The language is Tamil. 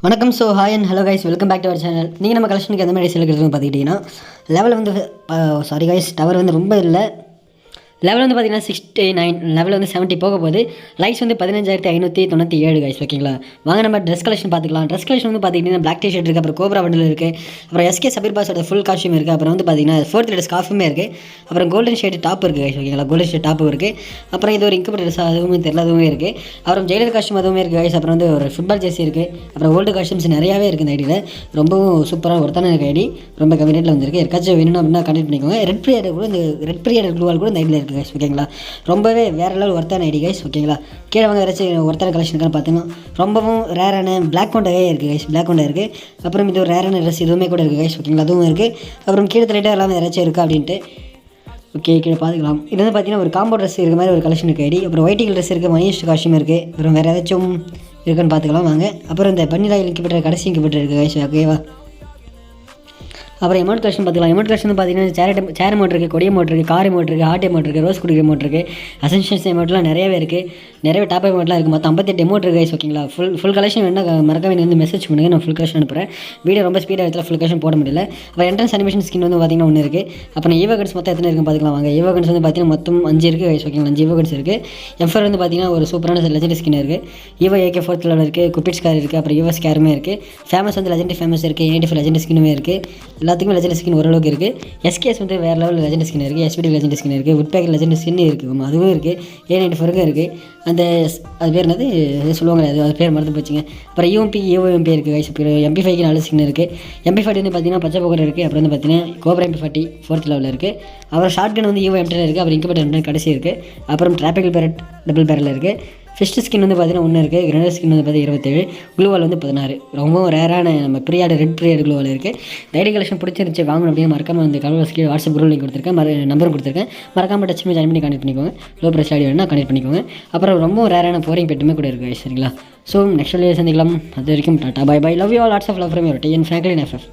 வணக்கம். So hi and hello guys, welcome back to our channel. நீங்கள் நம்ம கலெக்ஷனுக்கு எந்த மாதிரி செலுக்கிறதுன்னு பார்த்துக்கிட்டிங்கன்னா லெவல் வந்து சாரி கைஸ், டவர் வந்து ரொம்ப இல்லை. லெவல் வந்து பார்த்தீங்கன்னா 69, லெவல் வந்து 70 போக போகுது. லைக்ஸ் வந்து 15,597 கைஸ். ஓகேங்களா, வாங்க நம்ம ட்ரெஸ் கலெக்ஷன் பார்த்துக்கலாம். ட்ரெஸ் கலெக்ஷன் வந்து பார்த்திங்கன்னா பிளாக் டிஷர்ட் இருக்குது, அப்புறம் கோப்ரா பண்டில் இருக்குது, அப்புறம் எஸ்கே சபீர் பாஸோட ஃபுல் காஸ்டியூம் இருக்குது, அப்புறம் வந்து பார்த்தீங்கன்னா 4th லேட்டஸ்ட் காஃபுமே இருக்குது, அப்புறம் கோல்டன் ஷேட் டாப் இருக்குது கைஸ். ஓகேங்களா, கோல்டன் ஷேட் டாப்பும் இருக்குது, அப்புறம் இது ஒரு இன்குபேட்டர் ட்ரெஸ் அதுவுமே தெரியல, அதுவுமே இருக்குது, அப்புறம் ஜெயிலர் காஸ்டியூம் அதுவுமே இருக்குது கைஸ். அப்புறம் வந்து ஒரு ஃபுட்பால் ஜெர்சி இருக்குது, அப்புறம் ஓல்டு காஸ்டியூம்ஸ் நிறையாவே இருக்குது இந்த ஐடியில். ரொம்பவும் சூப்பராக ஒருத்தான எனக்கு ஐடி, ரொம்ப கம்மி ரேட்டில் வந்துருக்கு. யாருக்காச்சும் வேணும் அப்படின்னா கண்டெக்ட் பண்ணிக்கோங்க. ரெட் ப்ரியர் கூட இந்த ரெட் ப்ரியர் க்ளூவால் கூட இந்த ஐடியில் இருக்குது கைஸ். ஓகேங்களா, ரொம்பவே வேறு லெவல் ஒர்த்தான ஐடி கைஸ். ஓகேங்களா, கீழே வாங்க ஏதாச்சும் ஒருத்தான கலெக்ஷனுக்கான பார்த்தீங்கன்னா ரொம்பவும் ரேரான பிளாக் கொண்டாவே இருக்குது கைஸ். பிளாக் கொண்டா இருக்குது, அப்புறம் இது ஒரு ரேரான ட்ரெஸ் இதுவுமே கூட இருக்குது கைஸ். ஓகேங்களா, அதுவும் இருக்குது, அப்புறம் கீழே தலைட்டாக எல்லாமே ஏதாச்சும் இருக்கா அப்படின்ட்டு. ஓகே, கீழே பார்த்துக்கலாம். இது வந்து பார்த்தீங்கன்னா ஒரு காம்போ ட்ரெஸ் இருக்க மாதிரி ஒரு கலெக்ஷனுக்கு ஐடி, அப்புறம் ஒயிட்டிங் ட்ரெஸ் இருக்குது, மணிஷ்ட் காஸ்டியூம் இருக்குது, அப்புறம் வேறு ஏதாச்சும் இருக்குன்னு பார்த்துக்கலாம் வாங்க. அப்புறம் இந்த பன்னிலா இன்குபேட்டர் கடைசி இன்குபேட்டர் இருக்குது கைஸ். ஓகேவா, அப்புறம் எமௌண்ட் கலெக்ஷன் பார்த்துக்கலாம். எமௌண்ட் கலெக்ஷன் வந்து பார்த்தீங்கன்னா சேர் அமௌண்ட் இருக்குது, கொடி அமௌண்ட் இருக்குது, கார் அமௌண்ட் இருக்குது, ஹார்ட் அமௌண்ட் இருக்குது, ரோஸ் குடிக்கிற அமௌண்ட் இருக்குது, அசென்ஷியல்ஸ் அமௌண்ட்லாம் நிறையவே இருக்குது, நிறைய டாப் அமௌண்ட்லாம் இருக்குது. மொத்தம் 58 அமௌண்ட் இருக்குது கைஸ். ஓகேங்களா, ஃபுல் கலெக்ஷன் வேணால் மறக்காம வந்து மெசேஜ் பண்ணுங்கள், நான் ஃபுல் கலெக்ஷன் அனுப்புகிறேன். வீடியோ ரொம்ப ஸ்பீடாக இடத்துல ஃபுல் கலெக்ஷன் போட முடியல. அப்புறம் என்ட்ரன்ஸ் அனிமேஷன் ஸ்கின் வந்து பார்த்தீங்கன்னா ஒன்று இருக்குது. அப்புறம் ஈவகன்ஸ் மொத்தம் எத்தனை இருக்குன்னு பார்த்துக்கலாம் வாங்க. ஈவகன்ஸ் வந்து பார்த்தீங்கன்னா மொத்தம் 5 இருக்குது கைஸ். ஓகேங்களா, 5 ஈவகன்ஸ் இருக்குது. எஃப்ஆர் வந்து பார்த்தீங்கன்னா ஒரு சூப்பரான லெஜெண்ட் ஸ்கின் இருக்குது. ஈவோ AK 4th லெவல் இருக்குது, குப்பிட்ஸ் கார் இருக்குது, அப்புறம் ஈவோ ஸ்கேருமே இருக்குது. ஃபேமஸ் வந்து லெஜெண்ட் ஃபேமஸ் இருக்குது, 85 லெஜெண்ட் ஸ்கின்னுமே இருக்குது. எல்லாத்துக்குமே லெஜெண்ட் ஸ்கின் ஓரளவுக்கு இருக்குது. எஸ்கேஎஸ் வந்து வேறு லெவலில் லெஜெண்ட் ஸ்கின் இருக்குது, SPD லெஜெண்ட் ஸ்கின் இருக்குது, உட்பேக்கர் லெஜெண்ட் ஸ்கின் இருக்குது, அதுவும் இருக்குது, A94 இருக்குது. அந்த அது பேர் என்னது சொல்லுவாங்க, அது பேர் மறந்து போச்சுங்க. அப்புறம் EOMP இருக்குது கைஸ். MP5க்கு 4 ஸ்கின் இருக்குது. MP40 வந்து பார்த்தீங்கன்னா பச்சை போக்கர் இருக்குது, அப்புறம் வந்து பார்த்தீங்கன்னா கோப்ரா MP40 4th லெவலில் இருக்குது. அப்புறம் ஷார்ட் கன் வந்து EVO M10 இருக்குது, அப்புறம் இன்குபேட்டர் கடைசி இருக்குது. அப்புறம் ட்ராபிக்கல் பேரட் டபுள் பேரல் இருக்குது. ஃபிஸ்ட் ஸ்கின் வந்து பார்த்தீங்கன்னா 1 இருக்குது. கிரனேட் ஸ்கின் வந்து பார்த்தீங்கன்னா 27. க்ளூவால் வந்து 16. ரொம்பவும் ரேரான நம்ம ப்ரியாடு ரெட் ப்ரியாடு க்ளூவால் இருக்குது. இந்த ஐடி கலெக்ஷன் பிடிச்சிருந்துச்சு வாங்கணும் அப்படின்னு மறக்காமல் வந்து கலர் வாட்ஸ்அப் குரூப் லிங்க் கொடுத்துருக்கேன், நம்பரும் கொடுத்துருக்கேன். மறக்காமல் டச் பண்ணி ஜாயின் பண்ணி கனெக்ட் பண்ணிக்கோங்க. லோ ப்ரைஸ் ஐடி வேணும்னா கனெக்ட் பண்ணிக்கோங்க. அப்புறம் ரொம்பவும் ரேரான போரிங் பெட்டுமே கூட இருக்குது சரிங்களா. ஸோ நெக்ஸ்ட் வீடியோ சந்திக்கலாம். அது வரைக்கும் tata bye bye. Love you all. Lots of love from your TN Franklin FF.